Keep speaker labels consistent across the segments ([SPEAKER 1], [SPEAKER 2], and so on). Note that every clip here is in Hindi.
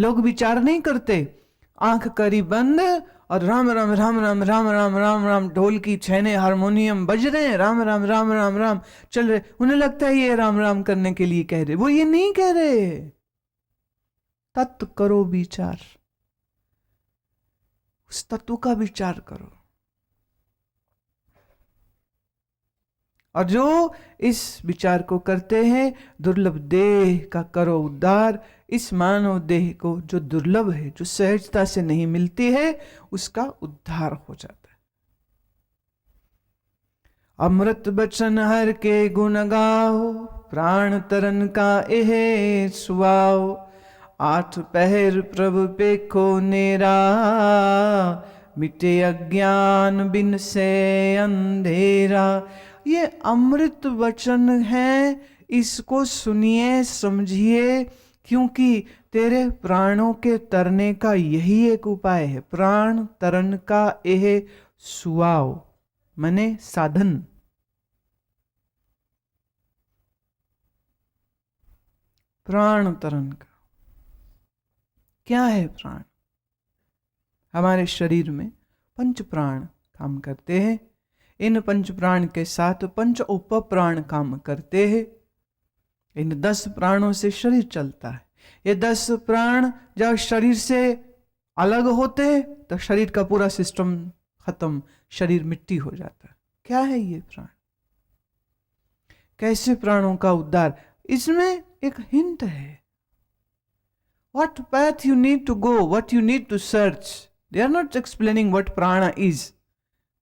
[SPEAKER 1] लोग विचार नहीं करते, आंख करी बंद और राम राम राम राम राम राम राम राम, ढोल की छैने हारमोनियम बज रहे हैं, राम राम राम राम राम चल रहे। उन्हें लगता है ये राम राम करने के लिए कह रहे, वो ये नहीं कह रहे। तत्व करो विचार, उस तत्व का विचार करो। और जो इस विचार को करते हैं, दुर्लभ देह का करो उद्धार। इस मानव देह को जो दुर्लभ है, जो सहजता से नहीं मिलती है, उसका उद्धार हो जाता है। अमृत बचन हर के गुण गाओ, प्राण तरन का एह सुआओ। 8 पहर प्रभु पेखो नेरा, मिटे अज्ञान बिन से अंधेरा। ये अमृत वचन है, इसको सुनिए, समझिए, क्योंकि तेरे प्राणों के तरने का यही एक उपाय है। प्राण तरन का एह सुआओ माने साधन। प्राण तरन का क्या है? प्राण हमारे शरीर में 5 प्राण काम करते हैं। इन 5 प्राण के साथ 5 उप प्राण काम करते हैं। इन 10 प्राणों से शरीर चलता है। ये 10 प्राण जब शरीर से अलग होते हैं तो शरीर का पूरा सिस्टम खत्म, शरीर मिट्टी हो जाता है। क्या है ये प्राण? कैसे प्राणों का उद्धार? इसमें एक हिंट है। What path you need to go, what you need to search. They are not explaining what prana is.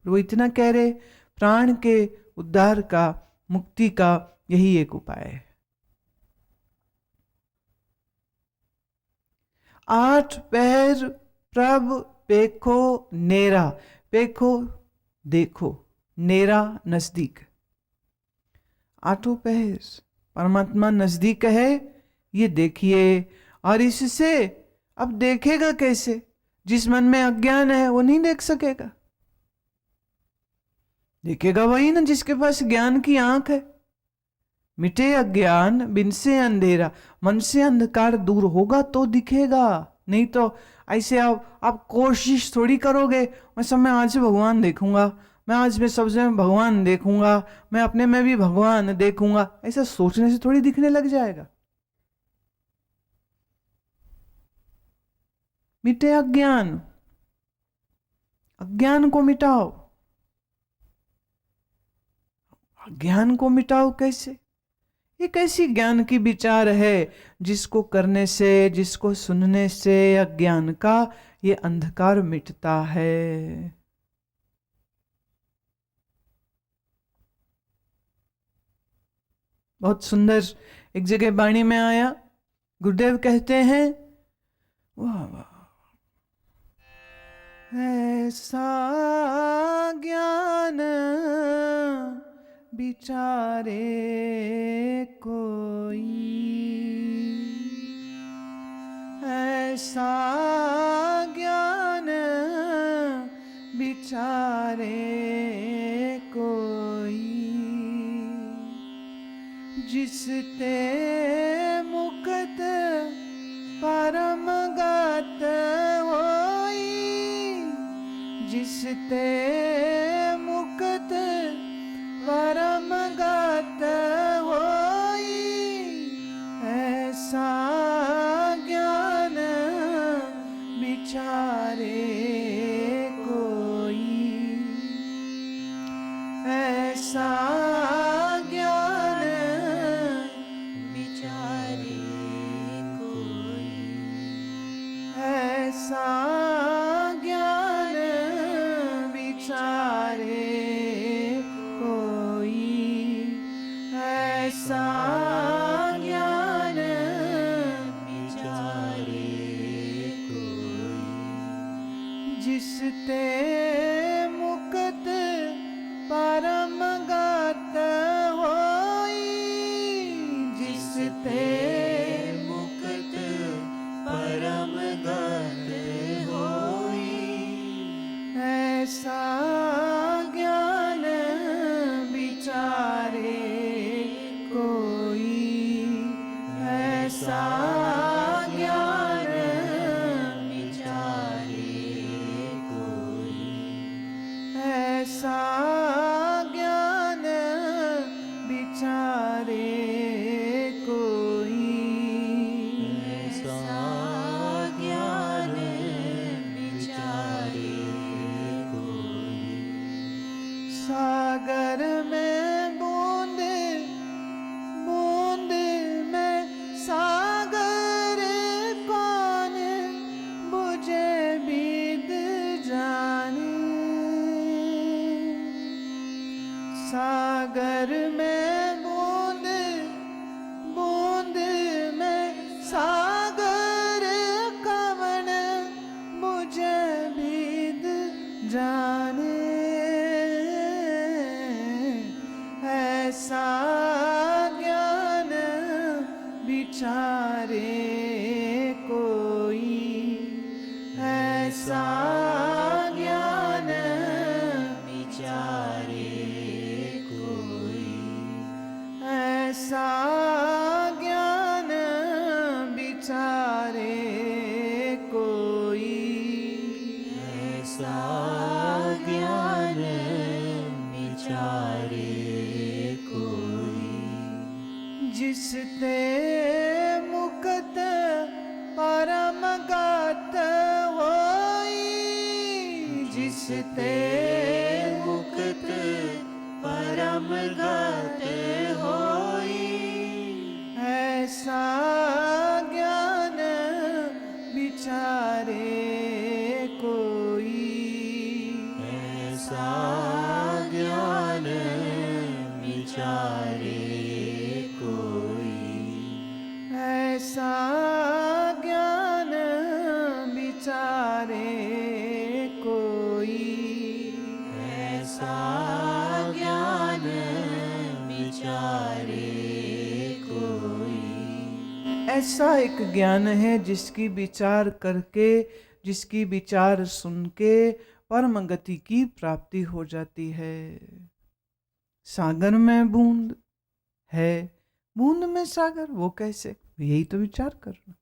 [SPEAKER 1] वो इतना कह रहे, प्राण के उद्धार का, मुक्ति का यही एक उपाय है। 8 पहर प्रभ पेखो नेरा। पेखो देखो, नेरा नजदीक। 8 पहर परमात्मा नजदीक है, ये देखिए। और इससे अब देखेगा कैसे? जिस मन में अज्ञान है वो नहीं देख सकेगा। देखेगा वही ना जिसके पास ज्ञान की आंख है। मिटे अज्ञान बिन से अंधेरा। मन से अंधकार दूर होगा तो दिखेगा, नहीं तो ऐसे आप कोशिश थोड़ी करोगे, मैं आज से भगवान देखूंगा, मैं आज में सबसे भगवान देखूंगा, मैं अपने में भी भगवान देखूंगा, ऐसा सोचने से थोड़ी दिखने लग जाएगा। मिटे अज्ञान, अज्ञान को मिटाओ। अज्ञान को मिटाओ कैसे? एक ऐसी ज्ञान की विचार है जिसको करने से, जिसको सुनने से अज्ञान का ये अंधकार मिटता है। बहुत सुंदर एक जगह वाणी में आया, गुरुदेव कहते हैं, वाह वाह, ऐसा ज्ञान विचारे कोई, ऐसा ज्ञान विचारे कोई, जिसते मुक्त परम गत होई, जिसते मुक्त परम गत होई, ऐसा ज्ञान विचारे कोई, ऐसा ज्ञान विचारे कोई, ऐसा ज्ञान विचारे ऐसा ज्ञान विचारे कोई, जिसते मुक्त परम गत होई, जिसते मुक्त परम गत होई, ऐसा ज्ञान विचारे कोई, ऐसा ज्ञान सागर में बूंद बूंद में सागर कौन बुझे बीत जाने। सागर में बूंद बूंद में सागर कवन बुझे बीत जाने। ऐसा ज्ञान विचारे कोई, ऐसा ज्ञान
[SPEAKER 2] विचारे कोई,
[SPEAKER 1] ऐसा ज्ञान विचारे कोई,
[SPEAKER 2] ऐसा ज्ञान विचारे कोई।
[SPEAKER 1] जिसते मुक्त परमगत होई, जिसते
[SPEAKER 2] मुक्त परमगत होई,
[SPEAKER 1] ऐसा ज्ञान विचारे कोई,
[SPEAKER 2] ऐसा ज्ञान विचारे कोई,
[SPEAKER 1] ऐसा ज्ञान विचारे कोई,
[SPEAKER 2] ऐसा ज्ञान विचारे कोई।
[SPEAKER 1] ऐसा एक ज्ञान है जिसकी विचार करके, जिसकी विचार सुन के परम गति की प्राप्ति हो जाती है। सागर में बूंद है, बूंद में सागर, वो कैसे? यही तो विचार करना।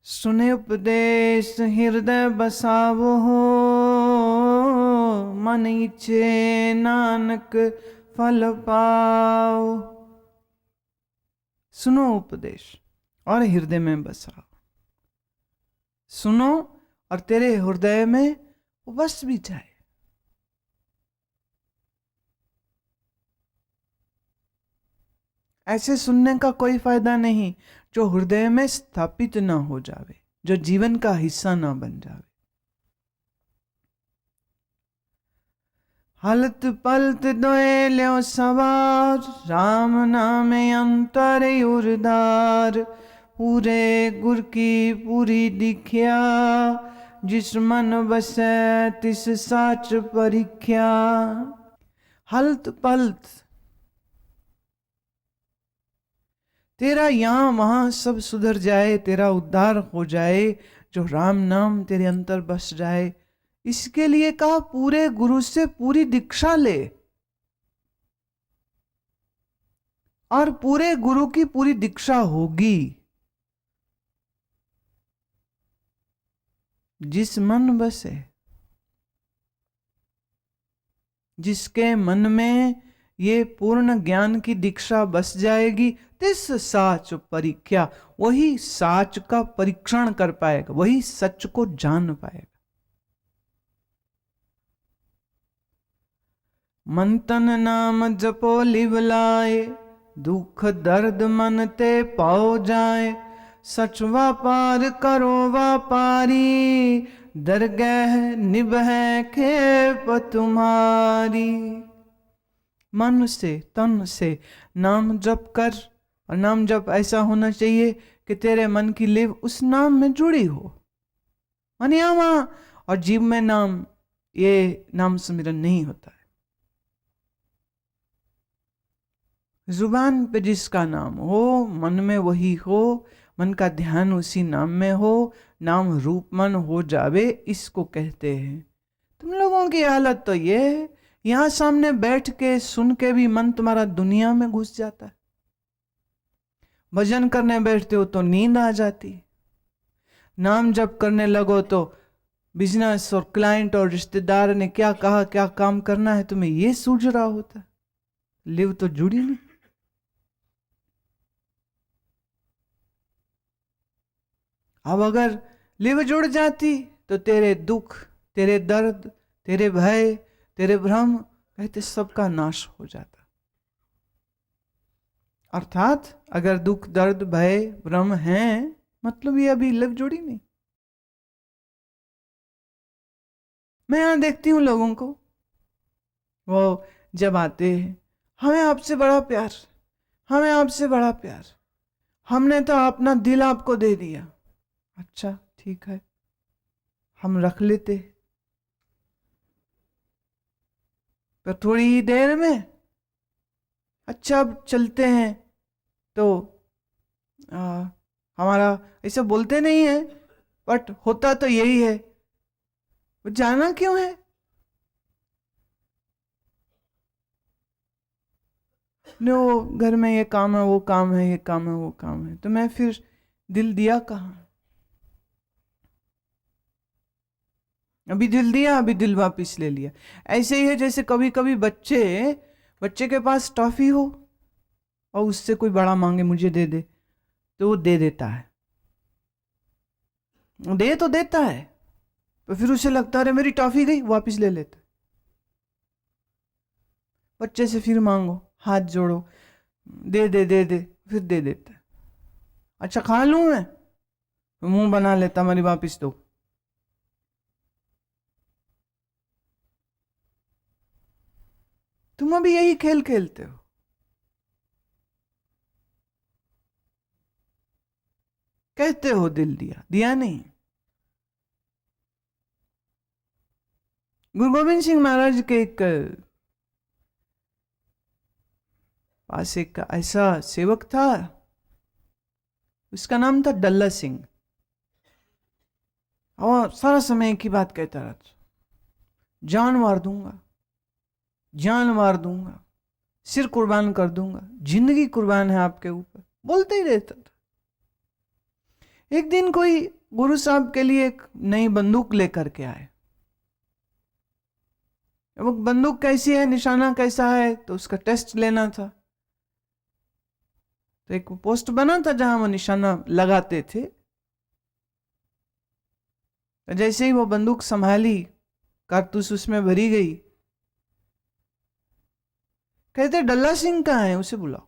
[SPEAKER 1] सुने उपदेश हृदय बसावो हो, मन इच्छे नानक फल पाओ। सुनो उपदेश और हृदय में बसाओ। सुनो और तेरे हृदय में वो बस भी जाए। ऐसे सुनने का कोई फायदा नहीं जो हृदय में स्थापित ना हो जावे, जो जीवन का हिस्सा ना बन जावे। हलत पलत दोए ल्यो सवार, राम नामे अंतर उर्धार। पूरे गुर की पूरी दिख्या, जिस मन बसै तिस साच परीख्या। हलत पलत, तेरा यहाँ वहां सब सुधर जाए, तेरा उद्धार हो जाए, जो राम नाम तेरे अंतर बस जाए। इसके लिए कहा पूरे गुरु से पूरी दीक्षा ले, और पूरे गुरु की पूरी दीक्षा होगी। जिस मन बसे, जिसके मन में ये पूर्ण ज्ञान की दीक्षा बस जाएगी, तिस साच परीक्षा, वही साच का परीक्षण कर पाएगा, वही सच को जान पाएगा। मन तन नाम जपो लिवलाए, दुख दर्द मन ते पाओ जाए। सच व्यापार करो व्यापारी, दरगह निभह खेप तुम्हारी। मन से तन से नाम जप कर, और नाम जप ऐसा होना चाहिए कि तेरे मन की लिव उस नाम में जुड़ी हो। मनियामा और जीव में नाम, ये नाम सुमिरन नहीं होता है। जुबान पे जिसका नाम हो, मन में वही हो, मन का ध्यान उसी नाम में हो, नाम रूप मन हो जावे, इसको कहते हैं। तुम लोगों की हालत तो ये है, यहां सामने बैठ के सुन के भी मन तुम्हारा दुनिया में घुस जाता है। भजन करने बैठते हो तो नींद आ जाती, नाम जप करने लगो तो बिजनेस और क्लाइंट और रिश्तेदार ने क्या कहा, क्या काम करना है, तुम्हें ये सूझ रहा होता है। लिव तो जुड़ी नहीं। अब अगर लिव जुड़ जाती तो तेरे दुख, तेरे दर्द, तेरे भय, तेरे भ्रम कहते सबका नाश हो जाता। अर्थात अगर दुख, दर्द, भय, भ्रम हैं, मतलब ये अभी लिव जुड़ी नहीं। मैं यहां देखती हूं लोगों को, वो जब आते हैं, हमें आपसे बड़ा प्यार, हमें आपसे बड़ा प्यार, हमने तो अपना दिल आपको दे दिया। अच्छा ठीक है, हम रख लेते, पर थोड़ी ही देर में अच्छा अब चलते हैं तो हमारा ऐसा बोलते नहीं है, बट होता तो यही है, वो जाना क्यों है? नो, घर में ये काम है, वो काम है, ये काम है, वो काम है, तो मैं फिर दिल दिया कहाँ? अभी दिल दिया, अभी दिल वापिस ले लिया। ऐसे ही है जैसे कभी कभी बच्चे के पास टॉफी हो और उससे कोई बड़ा मांगे मुझे दे दे, तो वो दे देता है, दे तो देता है, तो फिर उसे लगता है मेरी टॉफी गई, वापिस ले लेता। बच्चे से फिर मांगो, हाथ जोड़ो, दे दे दे दे, फिर दे देता है। अच्छा खा लूं मैं, मुंह बना लेता, मेरी वापिस दो। तुम अभी यही खेल खेलते हो। कहते हो दिल दिया, दिया नहीं। गुरु गोविंद सिंह महाराज के एक पास एक ऐसा सेवक था, उसका नाम था डल्ला सिंह, और सारा समय एक ही बात कहता रहता, जान मार दूंगा, जान मार दूंगा, सिर कुर्बान कर दूंगा, जिंदगी कुर्बान है आपके ऊपर, बोलते ही रहता था। एक दिन कोई गुरु साहब के लिए एक नई बंदूक लेकर के आए। वो बंदूक कैसी है, निशाना कैसा है, तो उसका टेस्ट लेना था। तो एक पोस्ट बना था जहां वो निशाना लगाते थे। तो जैसे ही वो बंदूक संभाली, कारतूस उसमें भरी गई, कहते डल्ला सिंह कहाँ है, उसे बुलाओ।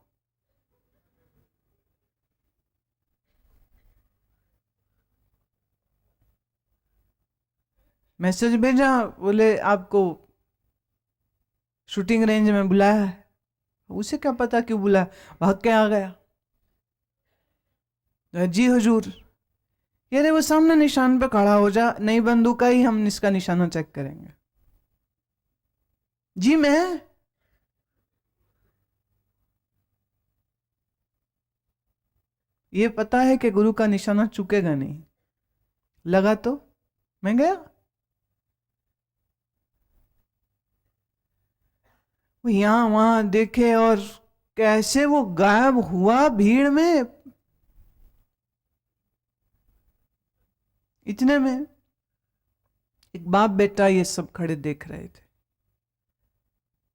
[SPEAKER 1] मैसेज भेजा, बोले आपको शूटिंग रेंज में बुलाया है। उसे क्या पता क्यों बुलाया, भाग के आ गया। जी हुजूर, ये रे वो सामने निशान पे खड़ा हो जा, नई बंदूक आई, हम इसका निशाना चेक करेंगे। जी मैं, ये पता है कि गुरु का निशाना चुकेगा नहीं, लगा तो मैं गया। वो यहां वहां देखे और कैसे वो गायब हुआ भीड़ में। इतने में एक बाप बेटा ये सब खड़े देख रहे थे,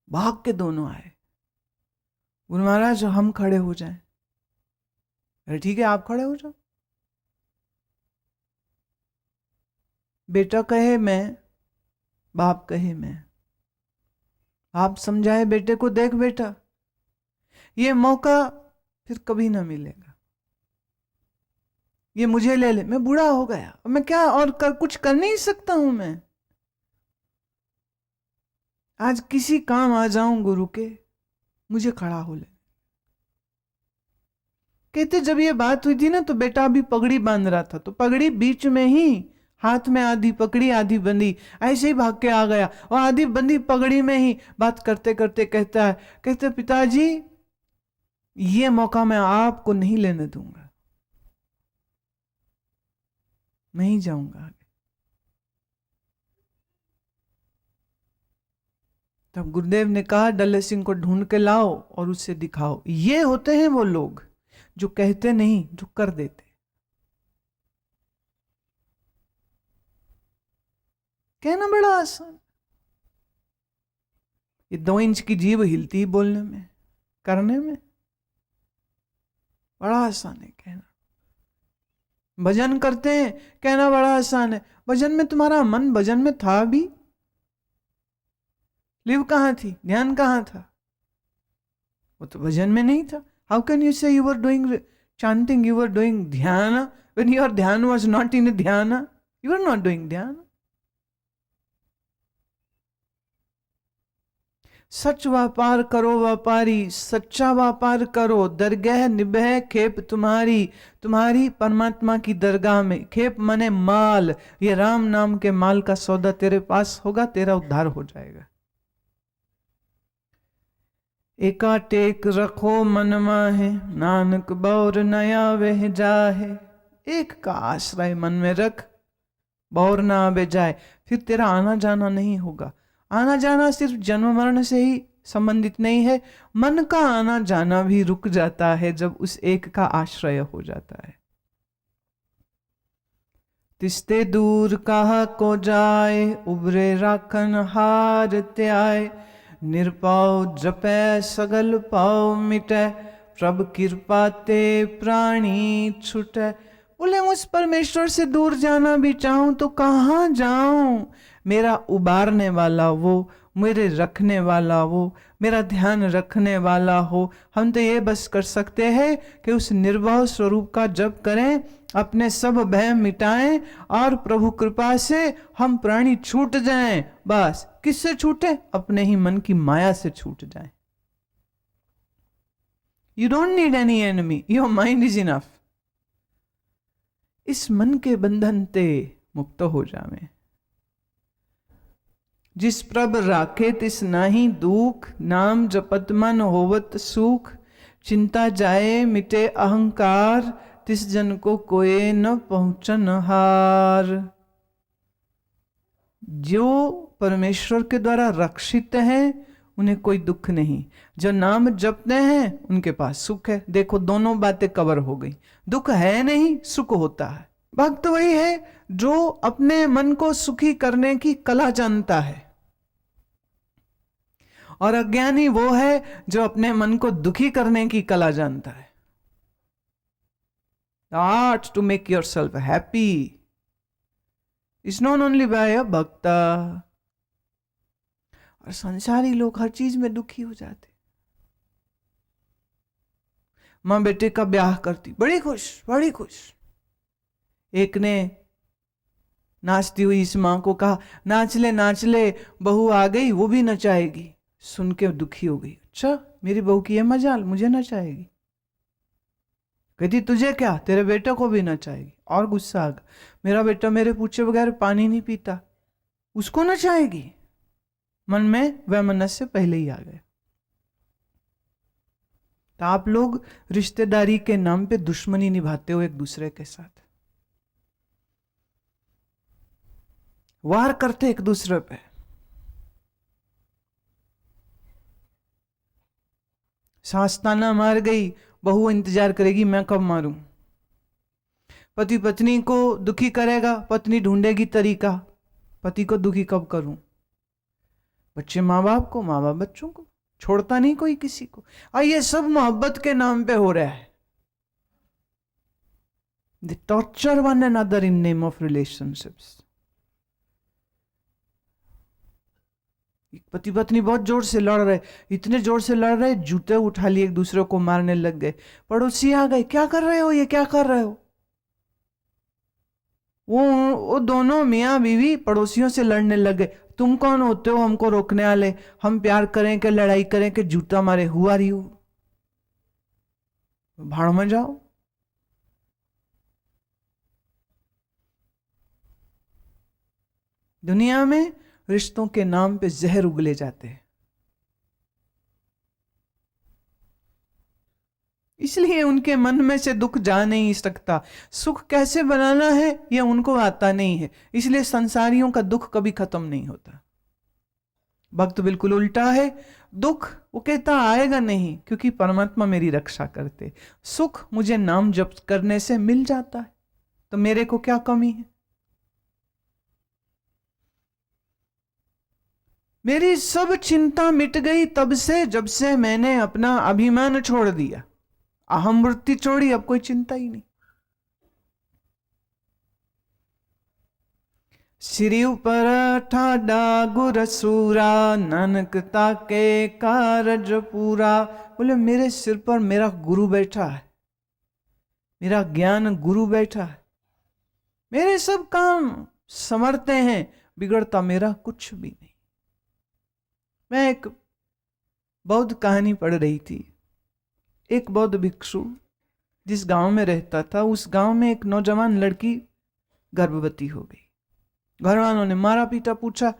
[SPEAKER 1] भाग के दोनों आए। गुरु महाराज हम खड़े हो जाएं। अरे ठीक है, आप खड़े हो जाओ। बेटा कहे मैं, बाप कहे मैं। आप समझाए बेटे को, देख बेटा ये मौका फिर कभी ना मिलेगा, ये मुझे ले ले, मैं बूढ़ा हो गया, मैं क्या और कुछ कर नहीं सकता हूं मैं। आज किसी काम आ जाऊं गुरु के, मुझे खड़ा हो ले। कहते जब ये बात हुई थी ना, तो बेटा अभी पगड़ी बांध रहा था, तो पगड़ी बीच में ही हाथ में आधी पकड़ी आधी बंदी, ऐसे ही भाग के आ गया, और आधी बंदी पगड़ी में ही बात करते करते कहता है, कहते पिताजी ये मौका मैं आपको नहीं लेने दूंगा, मैं ही जाऊंगा आगे। तब गुरुदेव ने कहा डल्ले सिंह को ढूंढ के लाओ और उसे दिखाओ। ये होते हैं वो लोग जो कहते नहीं, जो कर देते। कहना बड़ा आसान, ये 2 इंच की जीभ हिलती ही बोलने में, करने में बड़ा आसान है कहना। भजन करते हैं, कहना बड़ा आसान है। भजन में तुम्हारा मन भजन में था भी? लिव कहाँ थी, ध्यान कहाँ था? वो तो भजन में नहीं था। हाउ कैन यू से you were doing chanting, you were doing dhyana when your dhyan was not in dhyana? You were not doing dhyana. सच व्यापार करो व्यापारी, सच्चा व्यापार करो, दरगाह निभे खेप तुम्हारी, तुम्हारी परमात्मा की दरगाह में। खेप मने माल, ये राम नाम के माल का सौदा तेरे पास होगा, तेरा उद्धार हो जाएगा। एका टेक रखो मन माहे, नानक बौर नया वह जाहे। एक का आश्रय मन में रख, बौर ना आवे जाए। फिर तेरा आना जाना नहीं होगा। आना जाना सिर्फ जन्म मरण से ही संबंधित नहीं है, मन का आना जाना भी रुक जाता है जब उस एक का आश्रय हो जाता है। तिस्ते दूर कहा को जाए, उबरे राखन हार त्याय। निरपाव जपै सगल पाव मिटै, प्रभ कृपा ते प्राणी छुटै। बोले मुझ परमेश्वर से दूर जाना भी चाहूं तो कहाँ जाऊं? मेरा उबारने वाला वो, मेरे रखने वाला वो, मेरा ध्यान रखने वाला हो। हम तो ये बस कर सकते हैं कि उस निर्भय स्वरूप का जप करें, अपने सब भय मिटाएं और प्रभु कृपा से हम प्राणी छूट जाएं। बस किससे छूटे? अपने ही मन की माया से छूट जाएं। You don't need any enemy, your mind is enough. इस मन के बंधन ते मुक्त हो जावे। जिस प्रभ राखे तिस नाही दुख, नाम जपत मन होवत सुख। चिंता जाए मिटे अहंकार, तिस जन को कोई न पहुंचन हार। जो परमेश्वर के द्वारा रक्षित हैं उन्हें कोई दुख नहीं, जो नाम जपते हैं उनके पास सुख है। देखो दोनों बातें कवर हो गई, दुख है नहीं, सुख होता है। भक्त वही है जो अपने मन को सुखी करने की कला जानता है, और अज्ञानी वो है जो अपने मन को दुखी करने की कला जानता है। The art to make yourself happy is known only by a bhakta. और संसारी लोग हर चीज में दुखी हो जाते। माँ बेटे का ब्याह करती, बड़ी खुश बड़ी खुश। एक ने नाचती हुई इस माँ को कहा, नाच ले बहू आ गई, वो भी नचाएगी। सुन के दुखी हो गई, अच्छा मेरी बहू की ये मजाल, मुझे नचाएगी। कहती तुझे क्या, तेरे बेटे को भी नचाएगी। और गुस्सा आ गया, मेरा बेटा मेरे पूछे बगैर पानी नहीं पीता, उसको नचाएगी। मन में वह मनस्य पहले ही आ गए। तो आप लोग रिश्तेदारी के नाम पे दुश्मनी निभाते हो एक दूसरे के साथ, वार करते एक दूसरे पे। सास ताना मार गई, बहू इंतजार करेगी मैं कब मारूं। पति पत्नी को दुखी करेगा, पत्नी ढूंढेगी तरीका पति को दुखी कब करूं। बच्चे माँ बाप को, माँ बाप बच्चों को, छोड़ता नहीं कोई किसी को। ये सब मोहब्बत के नाम पे हो रहा है। They torture one another in name of relationships. पति पत्नी बहुत जोर से लड़ रहे, इतने जोर से लड़ रहे जूते उठा लिए, एक दूसरे को मारने लग गए। पड़ोसी आ गए, क्या कर रहे हो, ये क्या कर रहे हो। वो दोनों मियाँ बीवी पड़ोसियों से लड़ने लग गए। तुम कौन होते हो हमको रोकने वाले, हम प्यार करें कि लड़ाई करें कि जूता मारे, हुआ रही हो, भाड़ में जाओ। दुनिया में रिश्तों के नाम पे जहर उगले जाते हैं, इसलिए उनके मन में से दुख जा नहीं सकता। सुख कैसे बनाना है ये उनको आता नहीं है, इसलिए संसारियों का दुख कभी खत्म नहीं होता। भक्त बिल्कुल उल्टा है, दुख वो कहता आएगा नहीं, क्योंकि परमात्मा मेरी रक्षा करते। सुख मुझे नाम जप करने से मिल जाता है, तो मेरे को क्या कमी है। मेरी सब चिंता मिट गई तब से जब से मैंने अपना अभिमान छोड़ दिया, अहम वृत्ति छोड़ी, अब कोई चिंता ही नहीं। सिर ऊपर ठाडा गुर सूरा, नानक ताके कारज पूरा। बोले मेरे सिर पर मेरा गुरु बैठा है, मेरा ज्ञान गुरु बैठा है, मेरे सब काम संवरते हैं, बिगड़ता मेरा कुछ भी नहीं। मैं एक बौद्ध कहानी पढ़ रही थी। एक बौद्ध भिक्षु जिस गांव में रहता था, उस गांव में एक नौजवान लड़की गर्भवती हो गई। घर वालों ने मारा पीटा, पूछा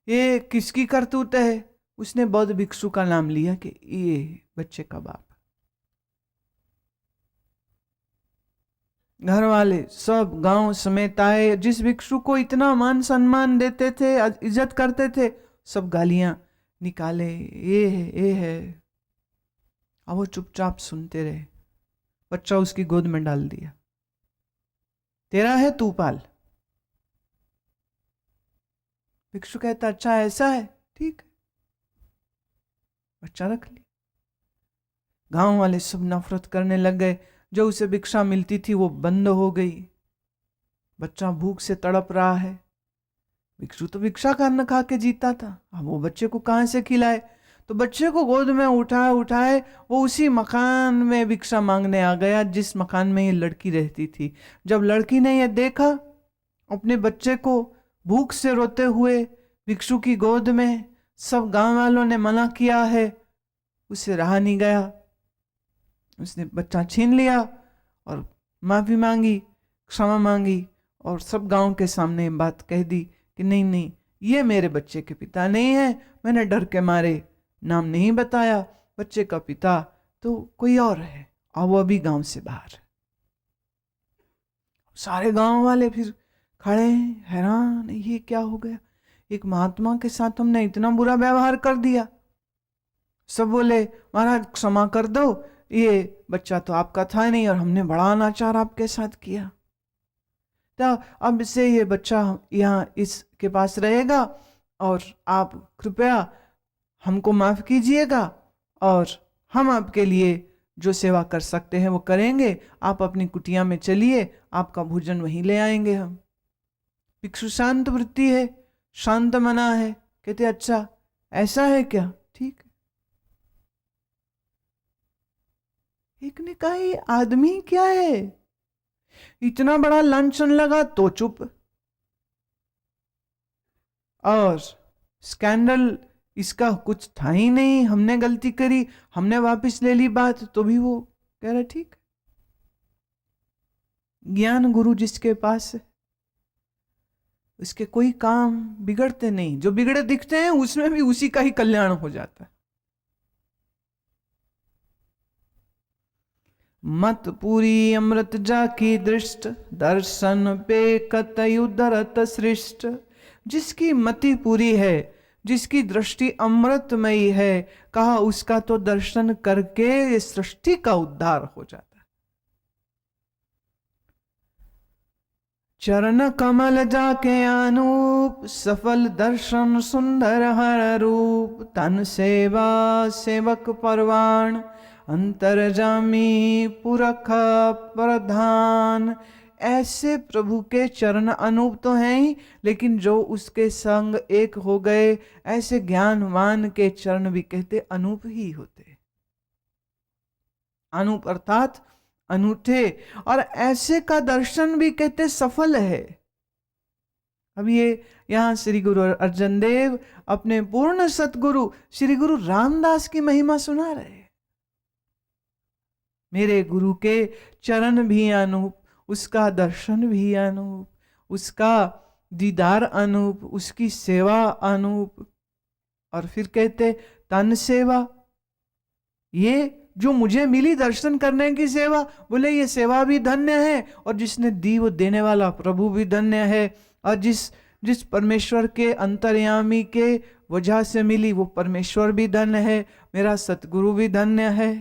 [SPEAKER 1] ये किसकी करतूत है। उसने बौद्ध भिक्षु का नाम लिया कि ये बच्चे का बाप। घर वाले सब गांव समेत आए। जिस भिक्षु को इतना मान सम्मान देते थे, इज्जत करते थे, सब गालियां निकाले, ये है। अब वो चुपचाप सुनते रहे। बच्चा उसकी गोद में डाल दिया। तेरा है, तू पाल। भिक्षु कहता अच्छा ऐसा है, ठीक है। बच्चा रख लिया। गांव वाले सब नफरत करने लग गए। जो उसे भिक्षा मिलती थी वो बंद हो गई। बच्चा भूख से तड़प रहा है। भिक्षु तो भिक्षा का अन्न खा के जीता था, अब वो बच्चे को कहां से खिलाए। तो बच्चे को गोद में उठाए वो उसी मकान में भिक्षा मांगने आ गया जिस मकान में ये लड़की रहती थी। जब लड़की ने ये देखा अपने बच्चे को भूख से रोते हुए भिक्षु की गोद में, सब गांव वालों ने मना किया है, उसे रहा नहीं गया। उसने बच्चा छीन लिया और माफी मांगी, क्षमा मांगी और सब गांव के सामने बात कह दी कि नहीं, ये मेरे बच्चे के पिता नहीं है। मैंने डर के मारे नाम नहीं बताया। बच्चे का पिता तो कोई और है और वो अभी गांव से बाहर। सारे गांव वाले फिर खड़े हैरान, ये क्या हो गया, एक महात्मा के साथ हमने इतना बुरा व्यवहार कर दिया। सब बोले महाराज क्षमा कर दो, ये बच्चा तो आपका था नहीं और हमने बड़ा अनाचार आपके साथ किया। तो अब से ये बच्चा यहाँ इसके पास रहेगा और आप कृपया हमको माफ कीजिएगा और हम आपके लिए जो सेवा कर सकते हैं वो करेंगे। आप अपनी कुटिया में चलिए, आपका भोजन वहीं ले आएंगे हम। भिक्षु शांत वृत्ति है, शांत मना है। कहते अच्छा ऐसा है क्या, ठीक है। एक ने कहा ये आदमी क्या है, इतना बड़ा लांछन लगा तो चुप, और स्कैंडल इसका कुछ था ही नहीं, हमने गलती करी, हमने वापस ले ली बात, तो भी वो कह रहा ठीक। ज्ञान गुरु जिसके पास है उसके कोई काम बिगड़ते नहीं। जो बिगड़े दिखते हैं उसमें भी उसी का ही कल्याण हो जाता है। मत पूरी अमृत जाकी दृष्ट, दर्शन पे कतयुदरत सृष्ट। जिसकी मति पूरी है, जिसकी दृष्टि अमृतमयी है, कहा उसका तो दर्शन करके सृष्टि का उद्धार हो जाता है। चरण कमल जाके अनूप, सफल दर्शन सुंदर हर रूप। तन सेवा सेवक परवान, अंतरजामी पुरख प्रधान। ऐसे प्रभु के चरण अनूप तो हैं ही, लेकिन जो उसके संग एक हो गए, ऐसे ज्ञानवान के चरण भी कहते अनूप ही होते। अनूप अर्थात अनूठे, और ऐसे का दर्शन भी कहते सफल है। अब ये यहां श्री गुरु अर्जन देव अपने पूर्ण सतगुरु श्री गुरु रामदास की महिमा सुना रहे। मेरे गुरु के चरण भी अनूप, उसका दर्शन भी अनूप, उसका दीदार अनूप, उसकी सेवा अनूप। और फिर कहते तन सेवा, ये जो मुझे मिली दर्शन करने की सेवा, बोले ये सेवा भी धन्य है, और जिसने दी वो देने वाला प्रभु भी धन्य है। और जिस परमेश्वर के अंतर्यामी के वजह से मिली वो परमेश्वर भी धन्य है, मेरा सतगुरु भी धन्य है।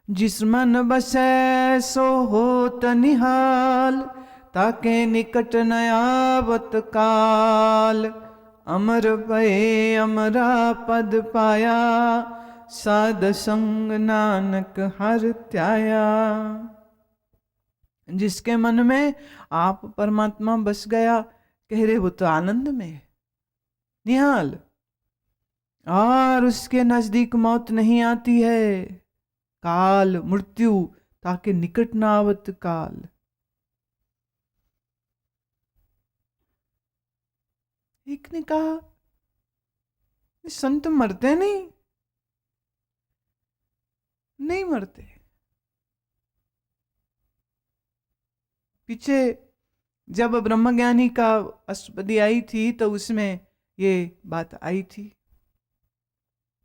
[SPEAKER 1] जिस मन बसै सो होत निहाल, ताके निकट न आवत काल। अमर भये अमरा पद पाया, साध संग नानक हर त्याया। जिसके मन में आप परमात्मा बस गया, कह रहे वो तो आनंद में है, निहाल, और उसके नजदीक मौत नहीं आती है। काल मृत्यु ताके निकट न आवत काल। एक ने कहा संत मरते नहीं मरते। पीछे जब ब्रह्मज्ञानी का अष्टपदी आई थी तो उसमें ये बात आई थी,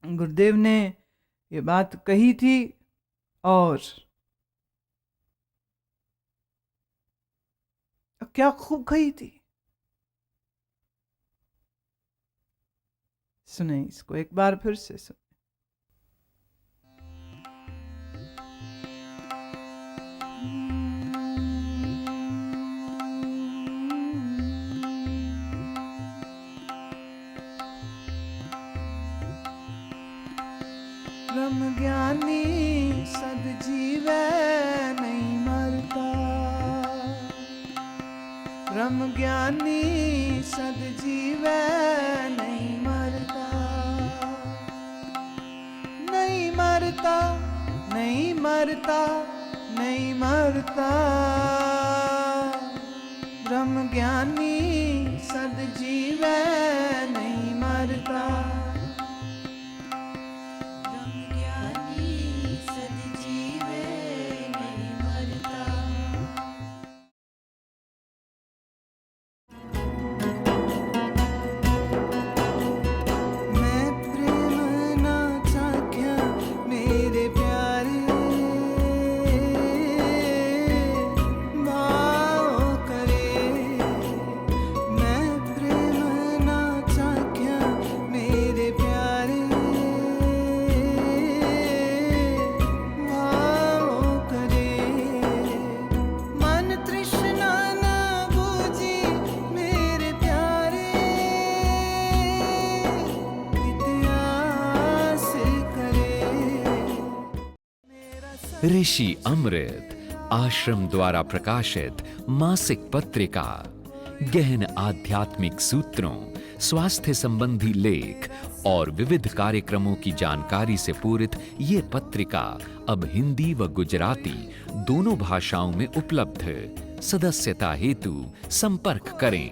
[SPEAKER 1] गुरुदेव ने ये बात कही थी, और क्या खूब कही थी। सुने इसको एक बार फिर से सुने। ब्रह्म ज्ञानी सद जीवै नहीं मरता, ब्रह्म ज्ञानी सद जीवै नहीं मरता, नहीं मरता, नहीं मरता, नहीं मरता। ब्रह्म ज्ञानी सद जीवै नहीं मरता,
[SPEAKER 3] ऋषि अमृत आश्रम द्वारा प्रकाशित मासिक पत्रिका, गहन आध्यात्मिक सूत्रों, स्वास्थ्य संबंधी लेख और विविध कार्यक्रमों की जानकारी से पूरित ये पत्रिका अब हिंदी व गुजराती दोनों भाषाओं में उपलब्ध है। सदस्यता हेतु संपर्क करें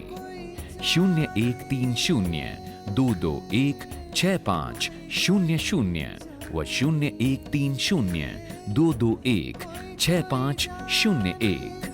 [SPEAKER 3] 0130-221-6500 व 0130-221-6501।